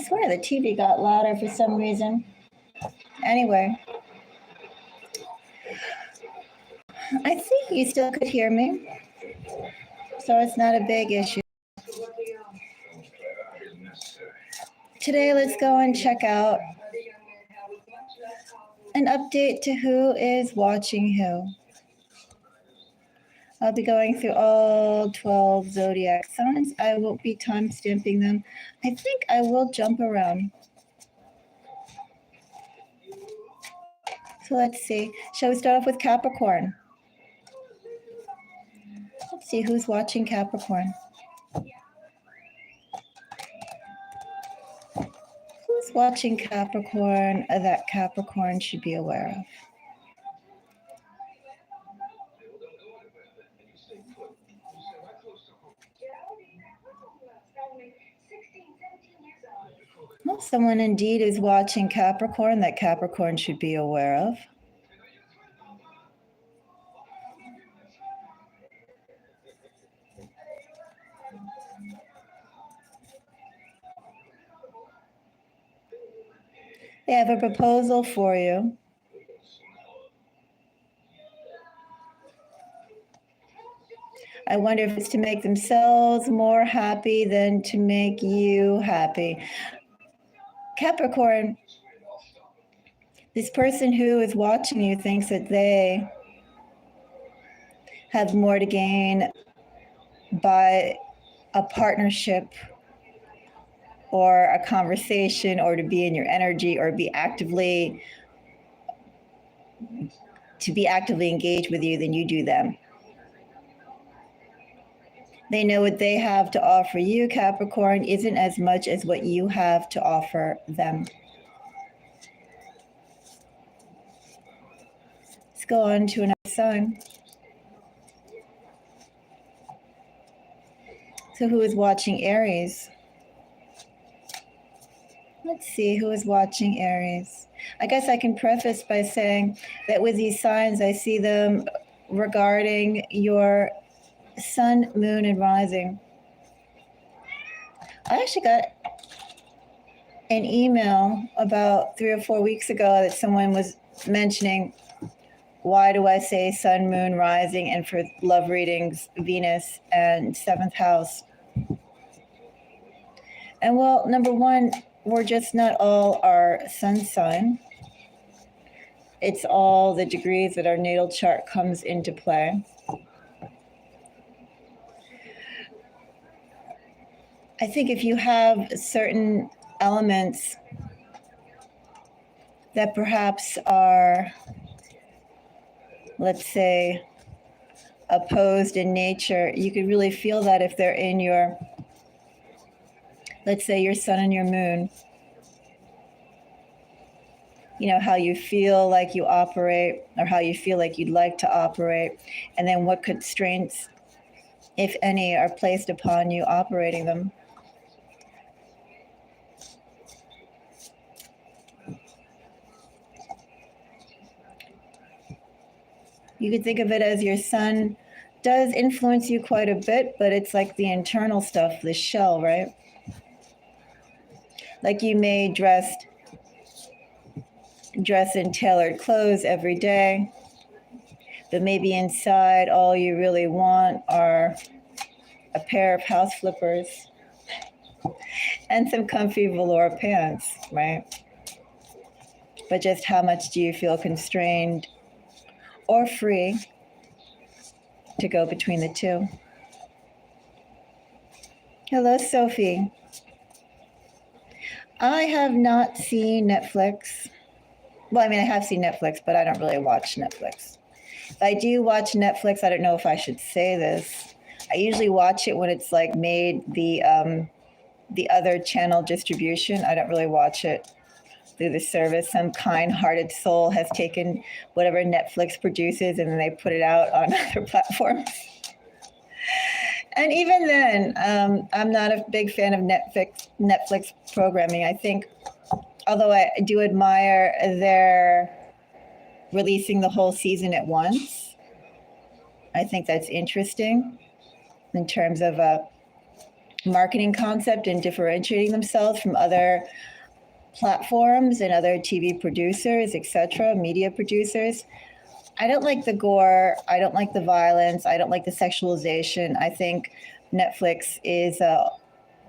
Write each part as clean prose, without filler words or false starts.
swear the TV got louder for some reason. Anyway, I think you still could hear me, so it's not a big issue. Today, let's go and check out an update to who is watching who. I'll be going through all 12 zodiac signs. I won't be time stamping them. I think I will jump around. So let's see. Shall we start off with Capricorn? Let's see who's watching Capricorn. Who's watching Capricorn that Capricorn should be aware of? Well, someone indeed is watching Capricorn that Capricorn should be aware of. They have a proposal for you. I wonder if it's to make themselves more happy than to make you happy. Capricorn, this person who is watching you thinks that they have more to gain by a partnership or a conversation, or to be in your energy, or be actively engaged with you than you do them. They know what they have to offer you, Capricorn, isn't as much as what you have to offer them. Let's go on to another sign. So who is watching Aries? Let's see who is watching Aries. I guess I can preface by saying that with these signs, I see them regarding your sun, moon, and rising. I actually got an email about 3 or 4 weeks ago that someone was mentioning, why do I say sun, moon, rising, and for love readings, Venus and 7th house? And well, number one, we're just not all our sun sign. It's all the degrees that our natal chart comes into play. I think if you have certain elements that perhaps are, let's say, opposed in nature, you could really feel that if they're in your, let's say, your sun and your moon. You know, how you feel like you operate, or how you feel like you'd like to operate, and then what constraints, if any, are placed upon you operating them. You could think of it as your sun does influence you quite a bit, but it's like the internal stuff, the shell, right? Like you may dress in tailored clothes every day, but maybe inside all you really want are a pair of house flippers and some comfy velour pants, right? But just how much do you feel constrained or free to go between the two? Hello, Sophie. I have not seen Netflix. Well, I mean, I have seen Netflix, but I don't really watch Netflix. If I do watch Netflix, I don't know if I should say this. I usually watch it when it's like made the other channel distribution. I don't really watch it through the service. Some kind-hearted soul has taken whatever Netflix produces and then they put it out on other platforms. And even then, I'm not a big fan of Netflix programming. I think, although I do admire their releasing the whole season at once, I think that's interesting in terms of marketing concept and differentiating themselves from other platforms and other TV producers, etc., media producers. I don't like the gore. I don't like the violence. I don't like the sexualization. I think Netflix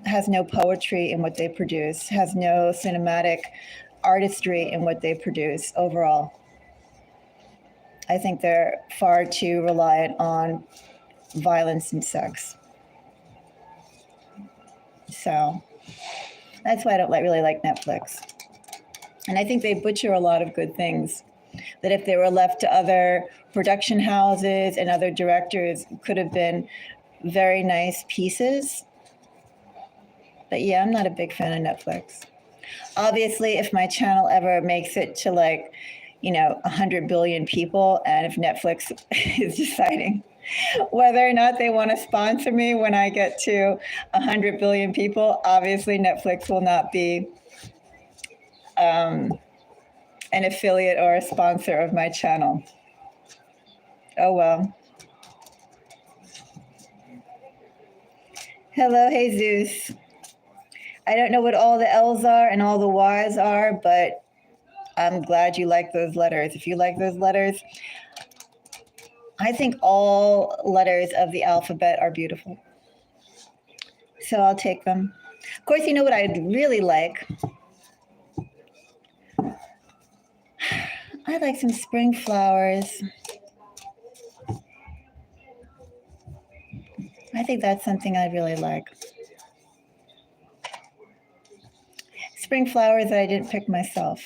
has no poetry in what they produce, has no cinematic artistry in what they produce overall. I think they're far too reliant on violence and sex. So that's why I don't really like Netflix. And I think they butcher a lot of good things that if they were left to other production houses and other directors could have been very nice pieces. But yeah, I'm not a big fan of Netflix. Obviously, if my channel ever makes it to 100 billion people, and if Netflix is deciding whether or not they want to sponsor me when I get to 100 billion people, obviously Netflix will not be an affiliate or a sponsor of my channel. Oh well. Hello, Jesus. I don't know what all the L's are and all the Y's are, but I'm glad you like those letters. If you like those letters, I think all letters of the alphabet are beautiful. So I'll take them. Of course, you know what I'd really like? I'd like some spring flowers. I think that's something I really like. Spring flowers that I didn't pick myself.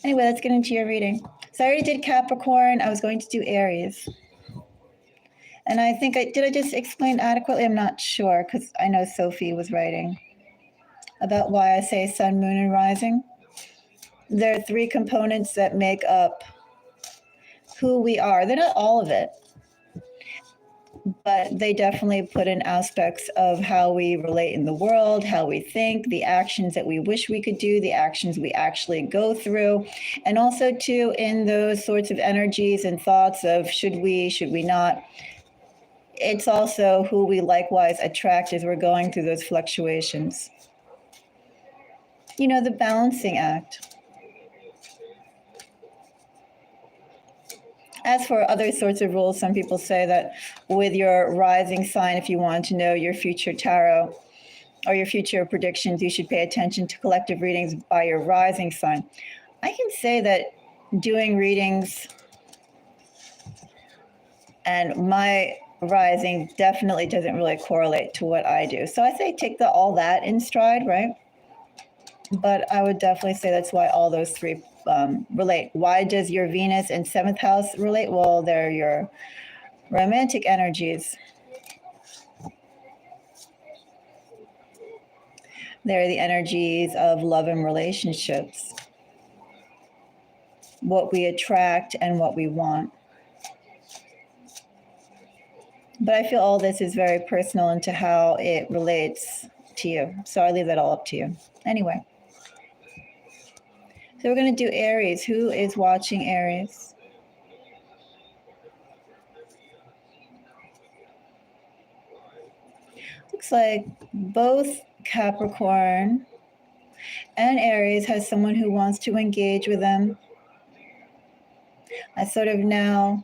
Anyway, let's get into your reading. So I already did Capricorn. I was going to do Aries. And I think did I just explain adequately? I'm not sure because I know Sophie was writing about why I say sun, moon, and rising. There are three components that make up who we are. They're not all of it, but they definitely put in aspects of how we relate in the world, how we think, the actions that we wish we could do, the actions we actually go through, and also too in those sorts of energies and thoughts of should we not. It's also who we likewise attract as we're going through those fluctuations. The balancing act. As for other sorts of rules, some people say that with your rising sign, if you want to know your future tarot or your future predictions, you should pay attention to collective readings by your rising sign. I can say that doing readings and my rising definitely doesn't really correlate to what I do. So I say take all that in stride, right? But I would definitely say that's why all those three relate. Why does your Venus in 7th house relate? Well, they're your romantic energies. They're the energies of love and relationships. What we attract and what we want. But I feel all this is very personal into how it relates to you. So I leave that all up to you. Anyway. So we're going to do Aries. Who is watching Aries? Looks like both Capricorn and Aries has someone who wants to engage with them. I sort of now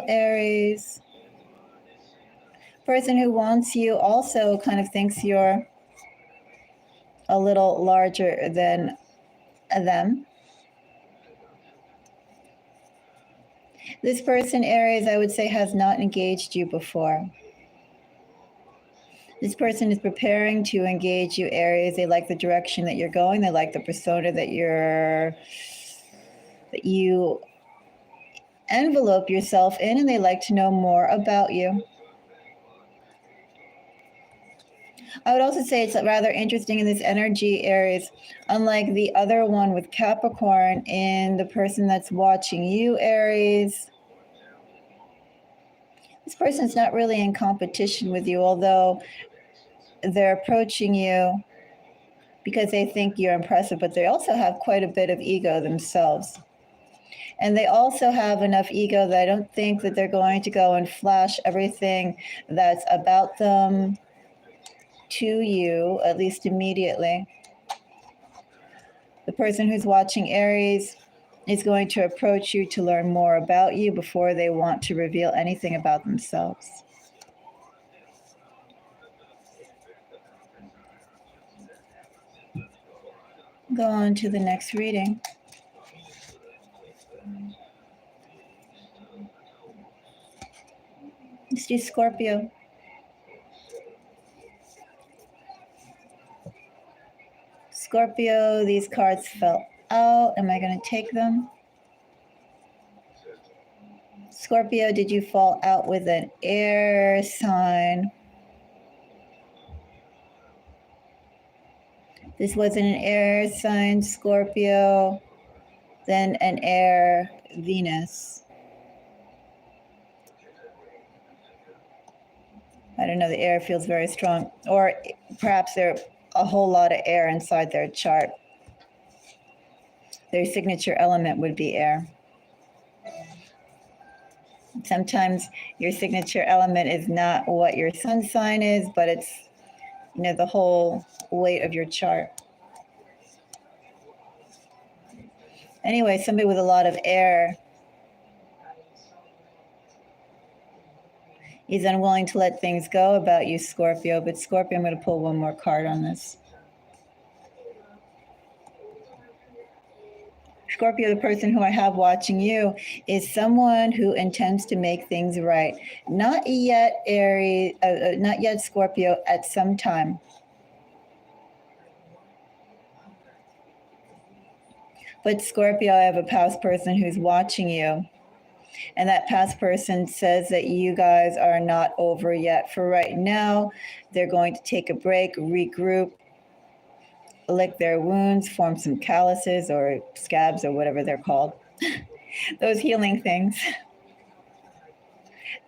Aries, person who wants you also kind of thinks you're a little larger than them. This person, Aries, I would say has not engaged you before. This person is preparing to engage you, Aries. They like the direction that you're going. They like the persona that you envelope yourself in, and they like to know more about you. I would also say it's rather interesting in this energy, Aries, unlike the other one with Capricorn, in the person that's watching you, Aries. This person's not really in competition with you, although they're approaching you because they think you're impressive, but they also have quite a bit of ego themselves. And they also have enough ego that I don't think that they're going to go and flash everything that's about them to you, at least immediately. The person who's watching Aries is going to approach you to learn more about you before they want to reveal anything about themselves. Go on to the next reading. Let's do Scorpio. Scorpio, these cards fell out. Am I going to take them? Scorpio, did you fall out with an air sign? This wasn't an air sign, Scorpio, then an air Venus. I don't know, the air feels very strong. Or perhaps there's a whole lot of air inside their chart. Their signature element would be air. Sometimes your signature element is not what your sun sign is, but it's, you know, the whole weight of your chart. Anyway, somebody with a lot of air is unwilling to let things go about you, Scorpio. But Scorpio, I'm going to pull one more card on this. Scorpio, the person who I have watching you, is someone who intends to make things right. Not yet Aries, not yet Scorpio, at some time. But Scorpio, I have a past person who's watching you. And that past person says that you guys are not over yet. For right now, they're going to take a break, regroup, lick their wounds, form some calluses or scabs or whatever they're called. Those healing things.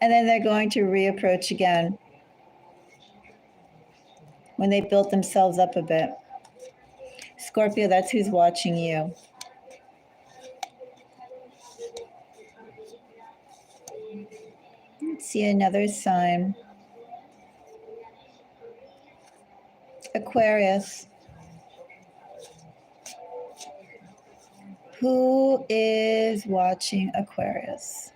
And then they're going to reapproach again when they built themselves up a bit. Scorpio, that's who's watching you. Let's see another sign. Aquarius. Who is watching Aquarius?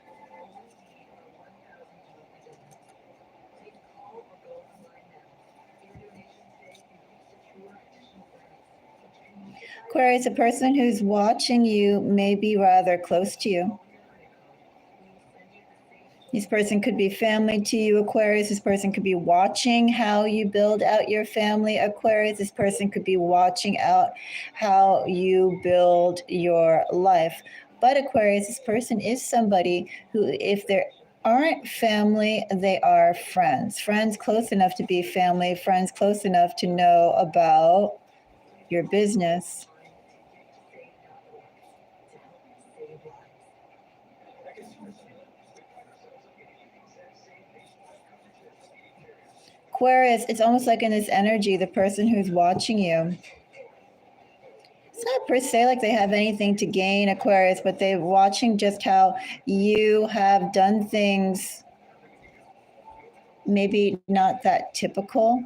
Aquarius, a person who's watching you may be rather close to you. This person could be family to you, Aquarius. This person could be watching how you build out your family, Aquarius. This person could be watching out how you build your life. But Aquarius, this person is somebody who, if they aren't family, they are friends. Friends close enough to be family, friends close enough to know about your business. Aquarius, it's almost like in this energy, the person who's watching you, it's not per se like they have anything to gain, Aquarius, but they're watching just how you have done things, maybe not that typical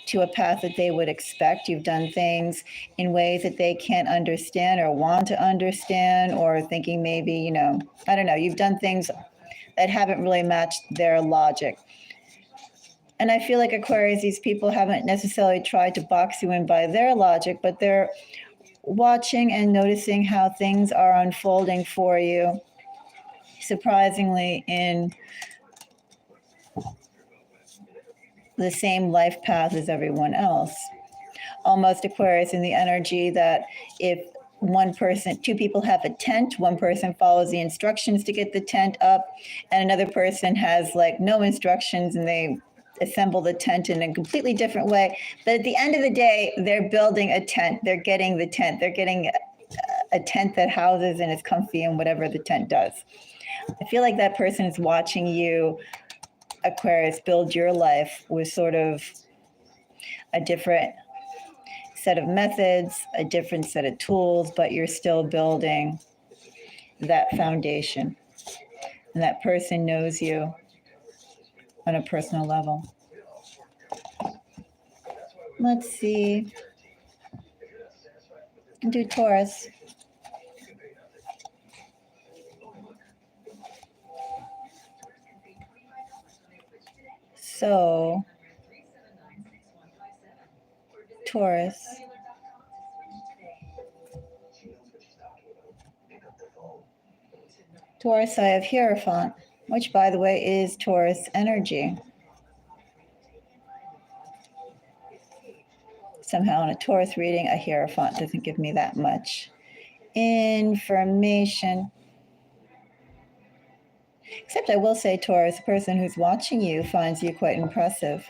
to a path that they would expect. You've done things in ways that they can't understand or want to understand, or thinking maybe, you know, I don't know, you've done things that haven't really matched their logic. And I feel like Aquarius, these people haven't necessarily tried to box you in by their logic, but they're watching and noticing how things are unfolding for you, surprisingly, in the same life path as everyone else. Almost Aquarius in the energy that if one person, two people have a tent, one person follows the instructions to get the tent up, and another person has like no instructions and they assemble the tent in a completely different way. But at the end of the day, they're building a tent. They're getting the tent. They're getting a tent that houses and is comfy and whatever the tent does. I feel like that person is watching you, Aquarius, build your life with sort of a different set of methods, a different set of tools, but you're still building that foundation. And that person knows you on a personal level. Let's see. Do Taurus. So, Taurus. Taurus, I have Hierophant, which, by the way, is Taurus energy. Somehow in a Taurus reading, a Hierophant doesn't give me that much information. Except I will say, Taurus, the person who's watching you finds you quite impressive.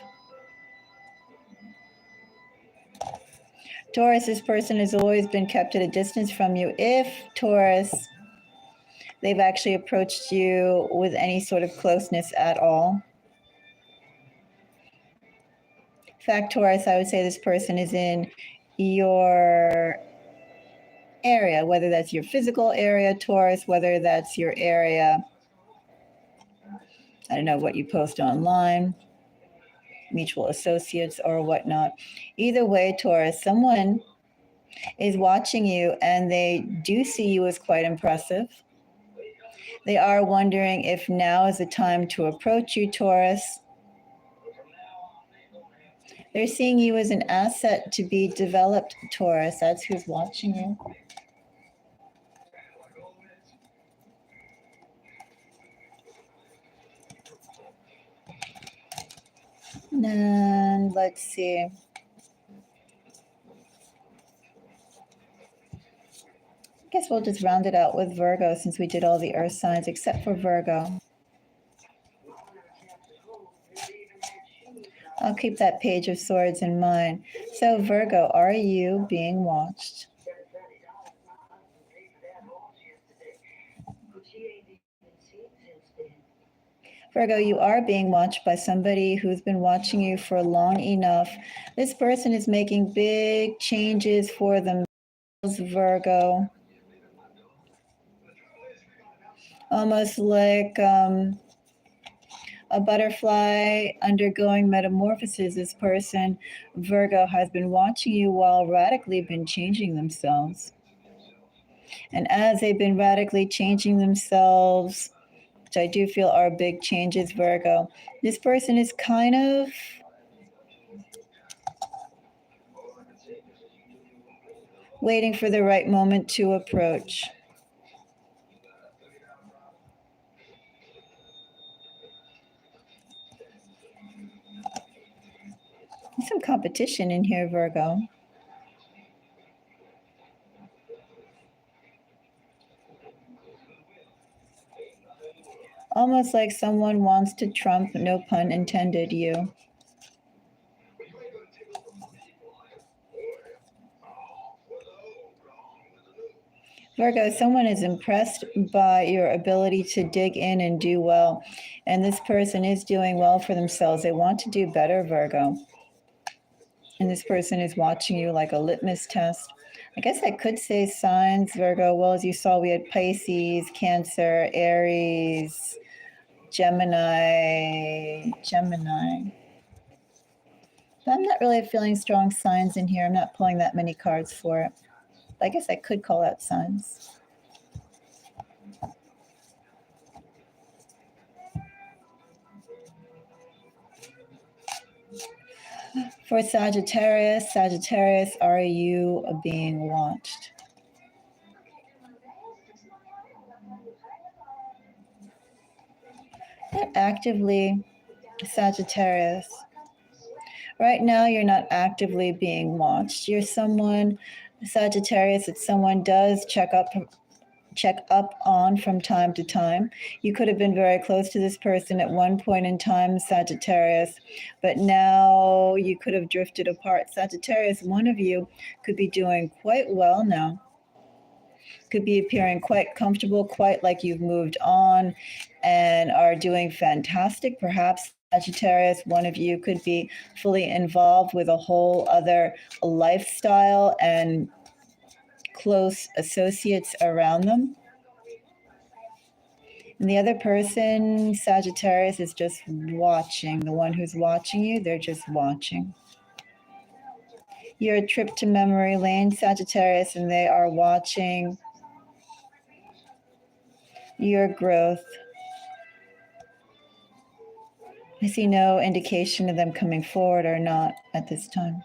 Taurus, this person has always been kept at a distance from you. If, Taurus, they've actually approached you with any sort of closeness at all. In fact, Taurus, I would say this person is in your area, whether that's your physical area, Taurus, whether that's your area, I don't know, what you post online, mutual associates or whatnot. Either way, Taurus, someone is watching you and they do see you as quite impressive. They are wondering if now is the time to approach you, Taurus. They're seeing you as an asset to be developed, Taurus. That's who's watching you. And let's see. I guess we'll just round it out with Virgo since we did all the earth signs except for Virgo. I'll keep that Page of Swords in mind. So Virgo, are you being watched? Virgo, you are being watched by somebody who's been watching you for long enough. This person is making big changes for themselves, Virgo. Almost like a butterfly undergoing metamorphosis. This person, Virgo, has been watching you while radically been changing themselves. And as they've been radically changing themselves, which I do feel are big changes, Virgo, this person is kind of waiting for the right moment to approach. There's some competition in here, Virgo. Almost like someone wants to trump, no pun intended, you. Virgo, someone is impressed by your ability to dig in and do well. And this person is doing well for themselves. They want to do better, Virgo. And this person is watching you like a litmus test. I guess I could say signs, Virgo. Well, as you saw, we had Pisces, Cancer, Aries, Gemini. But I'm not really feeling strong signs in here. I'm not pulling that many cards for it. I guess I could call out signs. For Sagittarius, are you being watched? Not actively, Sagittarius. Right now, you're not actively being watched. You're someone, Sagittarius, that someone does check up on from time to time. You could have been very close to this person at one point in time, Sagittarius, but now you could have drifted apart. Sagittarius, one of you could be doing quite well now. Could be appearing quite comfortable, quite like you've moved on and are doing fantastic. Perhaps Sagittarius, one of you could be fully involved with a whole other lifestyle and close associates around them. And the other person, Sagittarius, is just watching. The one who's watching you, they're just watching. You're a trip to memory lane, Sagittarius, and they are watching your growth. I see no indication of them coming forward or not at this time.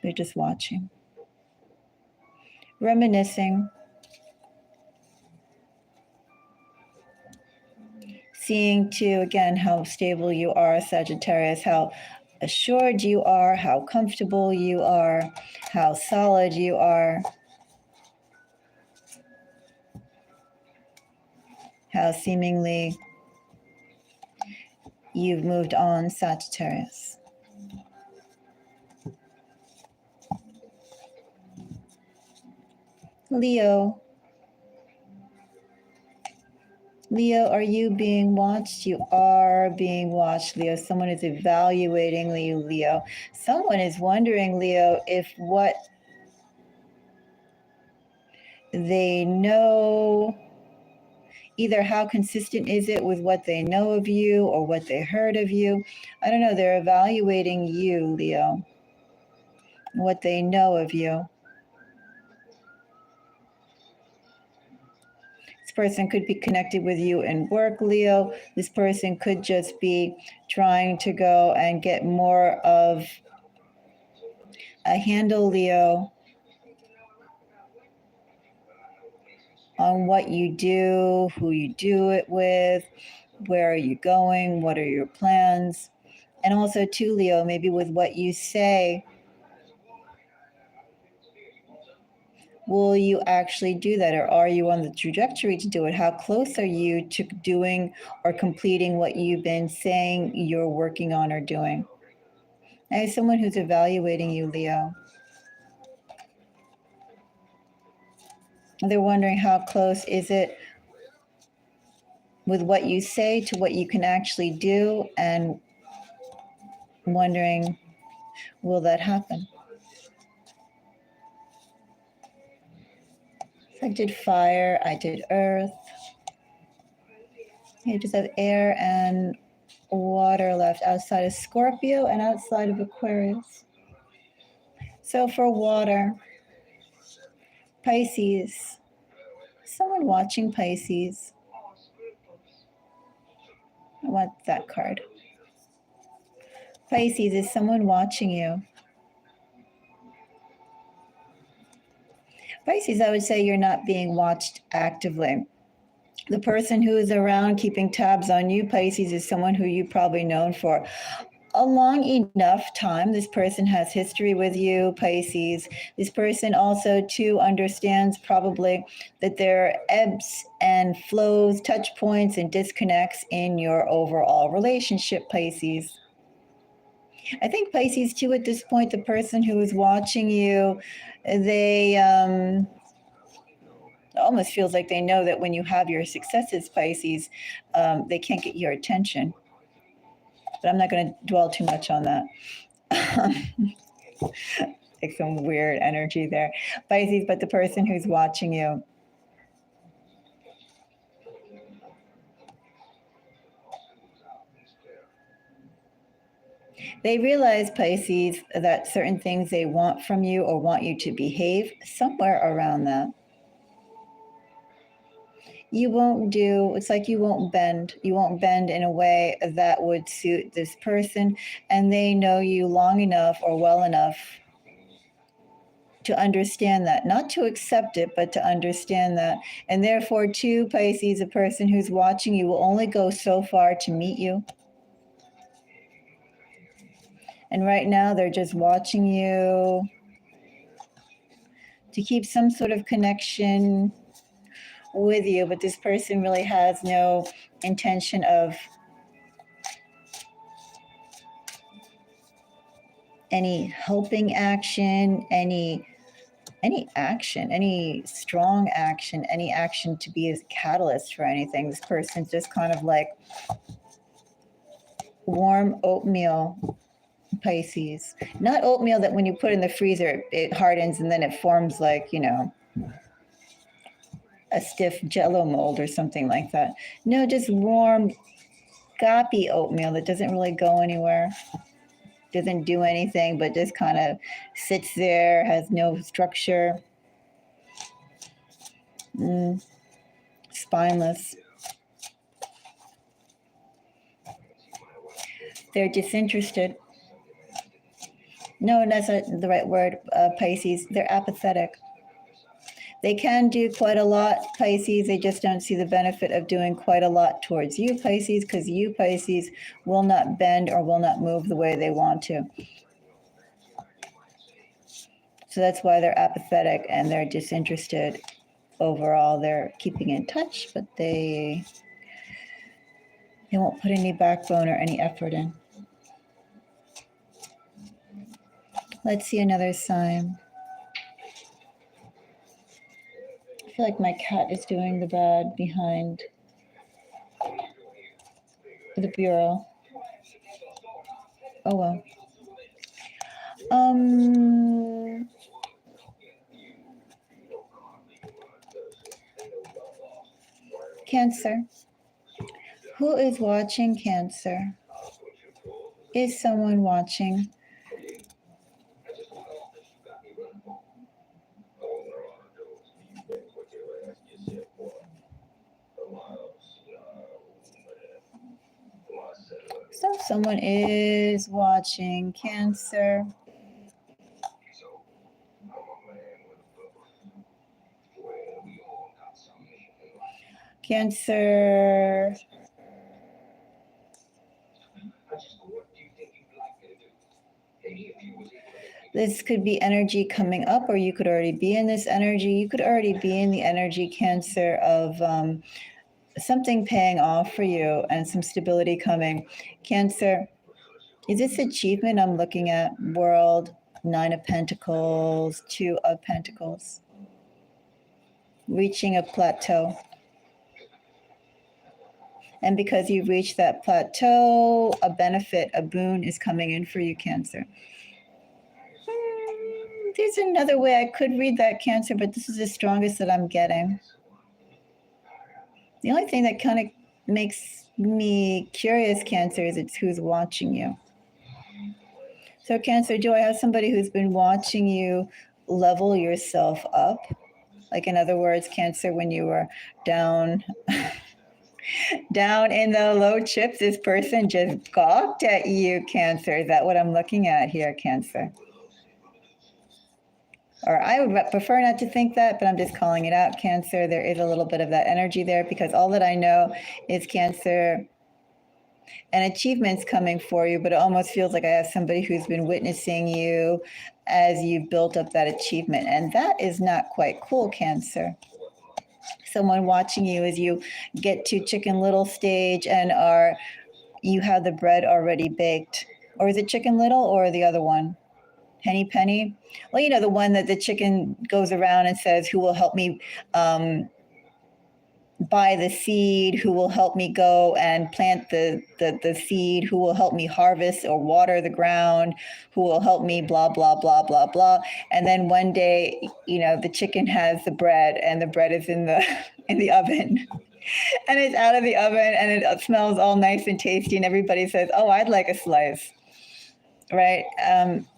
They're just watching. Reminiscing. Seeing too, again, how stable you are, Sagittarius, how assured you are, how comfortable you are, how solid you are, how seemingly you've moved on, Sagittarius. Leo. Leo, are you being watched? You are being watched, Leo. Someone is evaluating you, Leo. Someone is wondering, Leo, if what they know, either how consistent is it with what they know of you or what they heard of you. I don't know. They're evaluating you, Leo, what they know of you. This person could be connected with you in work, Leo. This person could just be trying to go and get more of a handle, Leo, on what you do, who you do it with, where are you going, what are your plans. And also too, Leo, maybe with what you say, will you actually do that, or are you on the trajectory to do it? How close are you to doing or completing what you've been saying you're working on or doing? I have someone who's evaluating you, Leo. They're wondering how close is it with what you say to what you can actually do, and wondering, will that happen? So I did fire, I did earth. I just have air and water left outside of Scorpio and outside of Aquarius. So for water, Pisces. Someone watching Pisces. I want that card. Pisces, is someone watching you? Pisces, I would say you're not being watched actively. The person who is around keeping tabs on you, Pisces, is someone who you've probably known for a long enough time. This person has history with you, Pisces. This person also too understands probably that there are ebbs and flows, touch points and disconnects in your overall relationship, Pisces. I think Pisces too, at this point, the person who is watching you, they almost feels like they know that when you have your successes, Pisces, they can't get your attention. But I'm not going to dwell too much on that. Like some weird energy there. Pisces, but the person who's watching you. They realize, Pisces, that certain things they want from you or want you to behave somewhere around that. You won't do, it's like you won't bend. You won't bend in a way that would suit this person. And they know you long enough or well enough to understand that, not to accept it, but to understand that. And therefore, too, Pisces, a person who's watching you will only go so far to meet you. And right now, they're just watching you to keep some sort of connection with you, but this person really has no intention of any helping action, any action, any strong action, any action to be a catalyst for anything. This person's just kind of like warm oatmeal, Pisces. Not oatmeal that when you put in the freezer, it hardens and then it forms like, a stiff jello mold or something like that. No, just warm goppy oatmeal that doesn't really go anywhere, doesn't do anything, but just kind of sits there, has no structure, spineless. They're disinterested. No, that's not the right word, Pisces. They're apathetic. They can do quite a lot, Pisces. They just don't see the benefit of doing quite a lot towards you, Pisces, because you, Pisces, will not bend or will not move the way they want to. So that's why they're apathetic and they're disinterested. Overall, they're keeping in touch, but they won't put any backbone or any effort in. Let's see another sign. I feel like my cat is doing the bad behind the bureau. Oh well. Cancer. Who is watching Cancer? Is someone watching? So someone is watching Cancer. Cancer. This could be energy coming up, or you could already be in this energy. You could already be in the energy, Cancer, of something paying off for you and some stability coming. Cancer, is this achievement I'm looking at? World, 9 of Pentacles, 2 of Pentacles. Reaching a plateau. And because you've reached that plateau, a benefit, a boon is coming in for you, Cancer. There's another way I could read that, Cancer, but this is the strongest that I'm getting. The only thing that kind of makes me curious, Cancer, is it's who's watching you. So, Cancer, do I have somebody who's been watching you level yourself up? Like, in other words, Cancer, when you were down in the low chips, this person just gawked at you, Cancer. Is that what I'm looking at here, Cancer? Or I would prefer not to think that, but I'm just calling it out, Cancer. There is a little bit of that energy there because all that I know is, Cancer, an achievement's coming for you, but it almost feels like I have somebody who's been witnessing you as you've built up that achievement. And that is not quite cool, Cancer. Someone watching you as you get to Chicken Little stage and you have the bread already baked. Or is it Chicken Little or the other one? Henny Penny? Well, you know, the one that the chicken goes around and says, who will help me buy the seed, who will help me go and plant the seed, who will help me harvest or water the ground, who will help me blah, blah, blah, blah, blah. And then one day, you know, the chicken has the bread and the bread is in the oven. And it's out of the oven and it smells all nice and tasty and everybody says, oh, I'd like a slice. Right?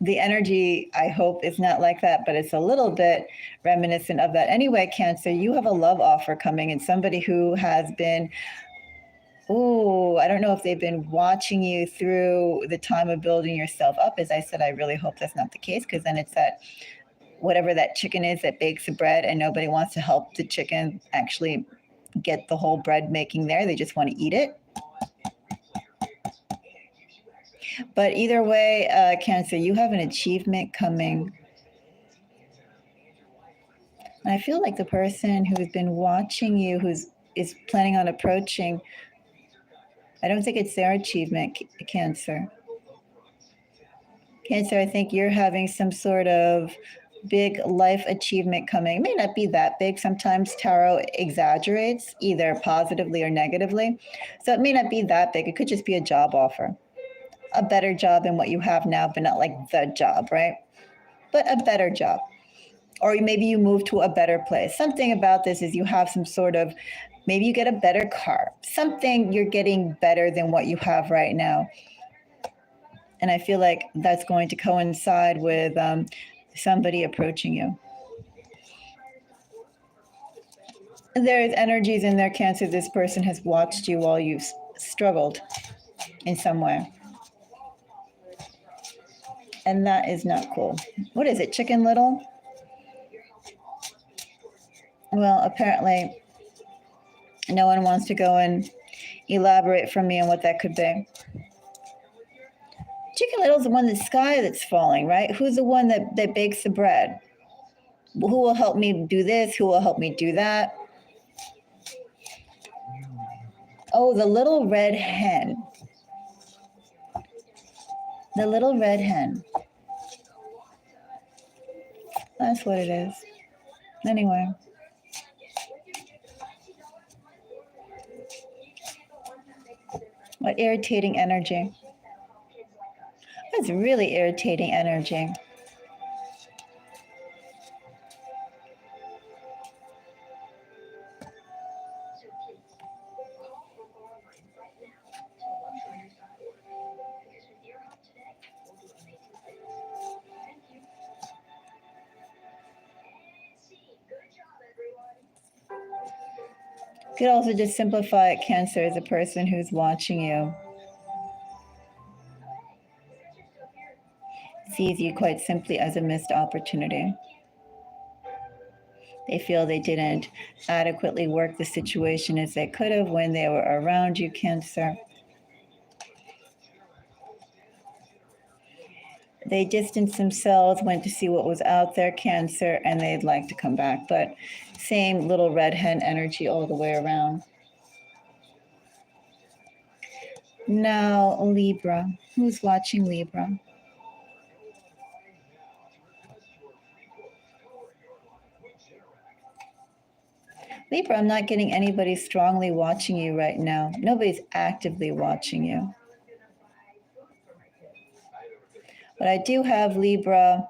The energy, I hope, is not like that, but it's a little bit reminiscent of that. Anyway, Cancer, you have a love offer coming and somebody who has been, I don't know if they've been watching you through the time of building yourself up. As I said, I really hope that's not the case, because then it's that whatever that chicken is that bakes the bread and nobody wants to help the chicken actually get the whole bread making there. They just want to eat it. But either way, Cancer, you have an achievement coming. And I feel like the person who's been watching you, is planning on approaching, I don't think it's their achievement, Cancer. Cancer, I think you're having some sort of big life achievement coming. It may not be that big. Sometimes tarot exaggerates, either positively or negatively. So it may not be that big. It could just be a job offer. a better job than what you have now, but not like the job, right? But a better job. Or maybe you move to a better place. Something about this is you have some sort of, maybe you get a better car. Something you're getting better than what you have right now. And I feel like that's going to coincide with somebody approaching you. There's energies in their Cancer. This person has watched you while you've struggled in some way. And that is not cool. What is it, Chicken Little? Well, apparently no one wants to go and elaborate for me on what that could be. Chicken Little's the one in the sky that's falling, right? Who's the one that bakes the bread? Who will help me do this? Who will help me do that? Oh, the little red hen. The little red hen. That's what it is. Anyway. What irritating energy. That's really irritating energy. Could also just simplify it, Cancer, as a person who's watching you sees you quite simply as a missed opportunity. They feel they didn't adequately work the situation as they could have when they were around you, Cancer. They distanced themselves, went to see what was out there, Cancer, and they'd like to come back. But same little red hen energy all the way around. Now, Libra. Who's watching Libra? Libra, I'm not getting anybody strongly watching you right now. Nobody's actively watching you. But I do have Libra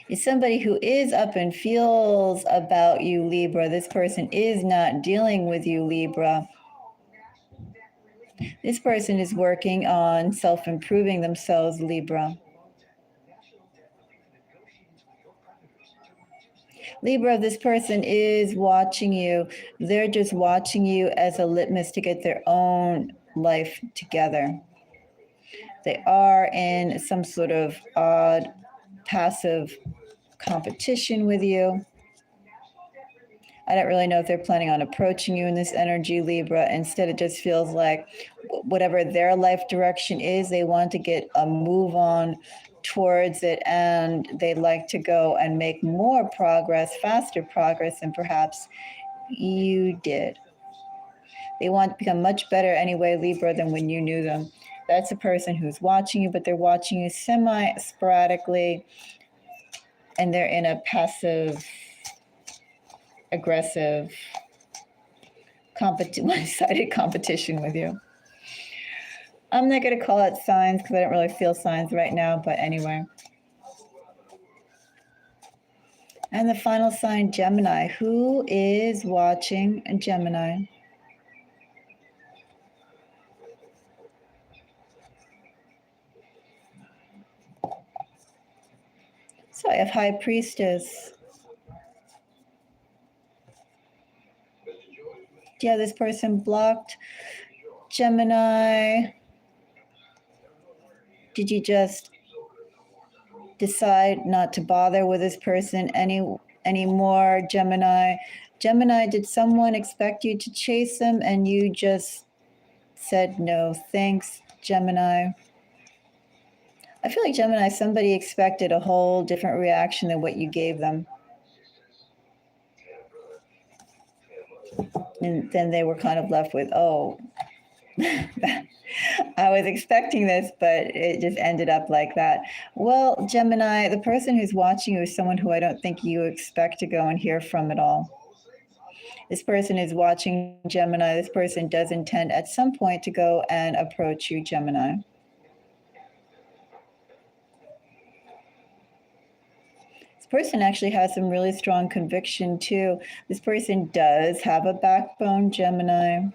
is somebody who is up and feels about you, Libra. This person is not dealing with you, Libra. This person is working on self-improving themselves, Libra. Libra, this person is watching you. They're just watching you as a litmus to get their own life together. They are in some sort of odd, passive competition with you. I don't really know if they're planning on approaching you in this energy, Libra. Instead, it just feels like whatever their life direction is, they want to get a move on towards it, and they'd like to go and make more progress, faster progress than perhaps you did. They want to become much better anyway, Libra, than when you knew them. That's a person who's watching you, but they're watching you semi-sporadically, and they're in a passive, aggressive, one-sided competition with you. I'm not going to call it signs because I don't really feel signs right now, but anyway. And the final sign, Gemini. Who is watching Gemini? So I have High Priestess. Yeah, this person blocked Gemini. Did you just decide not to bother with this person anymore, Gemini? Gemini, did someone expect you to chase them and you just said no thanks, Gemini? I feel like Gemini, somebody expected a whole different reaction than what you gave them. And then they were kind of left with, oh, I was expecting this, but it just ended up like that. Well, Gemini, the person who's watching you is someone who I don't think you expect to go and hear from at all. This person is watching Gemini. This person does intend at some point to go and approach you, Gemini. This person actually has some really strong conviction too. This person does have a backbone, Gemini.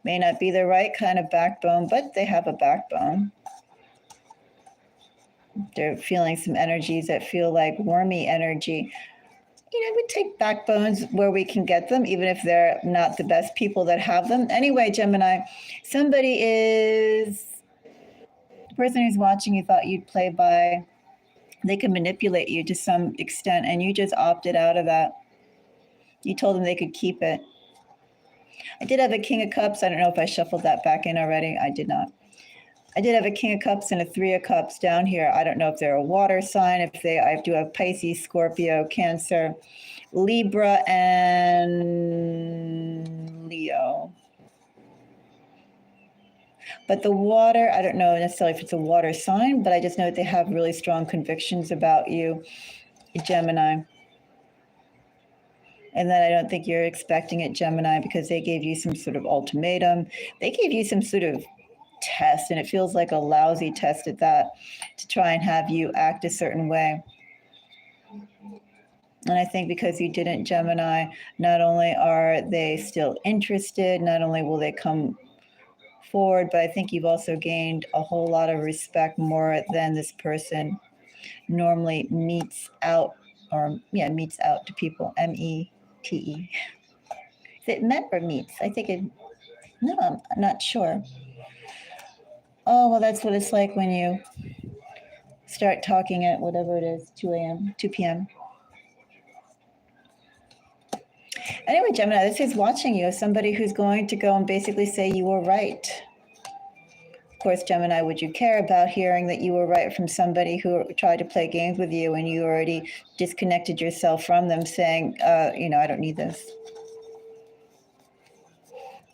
May not be the right kind of backbone, but they have a backbone. They're feeling some energies that feel like wormy energy. We take backbones where we can get them, even if they're not the best people that have them. Anyway, Gemini, the person who's watching you thought you'd play by. They can manipulate you to some extent, and you just opted out of that. You told them they could keep it. I did have a King of Cups. I don't know if I shuffled that back in already. I did not. I did have a King of Cups and a Three of Cups down here. I don't know if they're a water sign. I do have Pisces, Scorpio, Cancer, Libra, and Leo. But the water, I don't know necessarily if it's a water sign, but I just know that they have really strong convictions about you, Gemini. And then I don't think you're expecting it, Gemini, because they gave you some sort of ultimatum. They gave you some sort of test, and it feels like a lousy test at that, to try and have you act a certain way. And I think because you didn't, Gemini, not only are they still interested, not only will they come forward, but I think you've also gained a whole lot of respect, more than this person normally meets out to people. METE. Is it met or meets? No, I'm not sure. Oh, well, that's what it's like when you start talking at whatever it is, 2 p.m. Anyway, Gemini, this is watching you, somebody who's going to go and basically say you were right. Of course, Gemini, would you care about hearing that you were right from somebody who tried to play games with you and you already disconnected yourself from them, saying, I don't need this.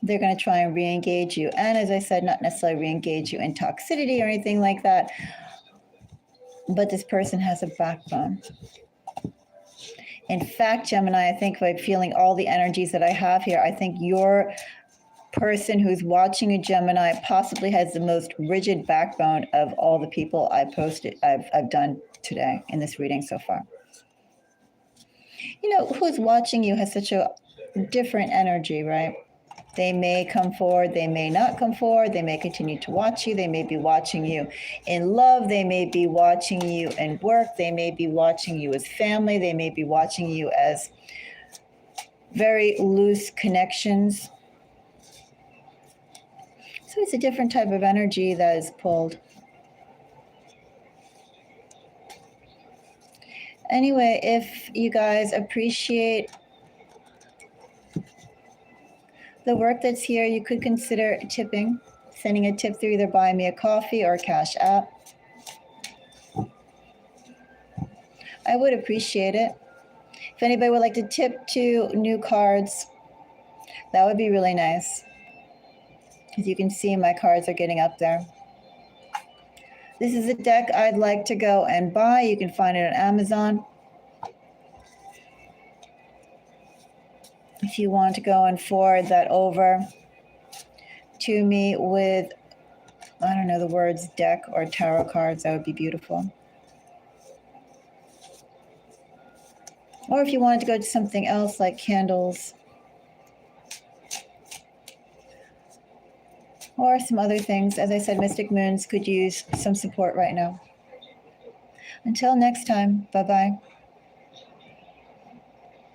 They're going to try and re-engage you. And as I said, not necessarily re-engage you in toxicity or anything like that, but this person has a backbone. In fact, Gemini, I think by feeling all the energies that I have here, I think your person who's watching a Gemini possibly has the most rigid backbone of all the people I've done today in this reading so far. Who's watching you has such a different energy, right? They may come forward, they may not come forward, they may continue to watch you, they may be watching you in love, they may be watching you in work, they may be watching you as family, they may be watching you as very loose connections. So it's a different type of energy that is pulled. Anyway, if you guys appreciate the work that's here, you could consider tipping, sending a tip through either Buy Me a Coffee or Cash App. I would appreciate it. If anybody would like to tip to new cards, that would be really nice. As you can see, my cards are getting up there. This is a deck I'd like to go and buy. You can find it on Amazon. If you want to go and forward that over to me with, I don't know, the words deck or tarot cards, that would be beautiful. Or if you wanted to go to something else like candles or some other things. As I said, Mystic Moons could use some support right now. Until next time, bye-bye.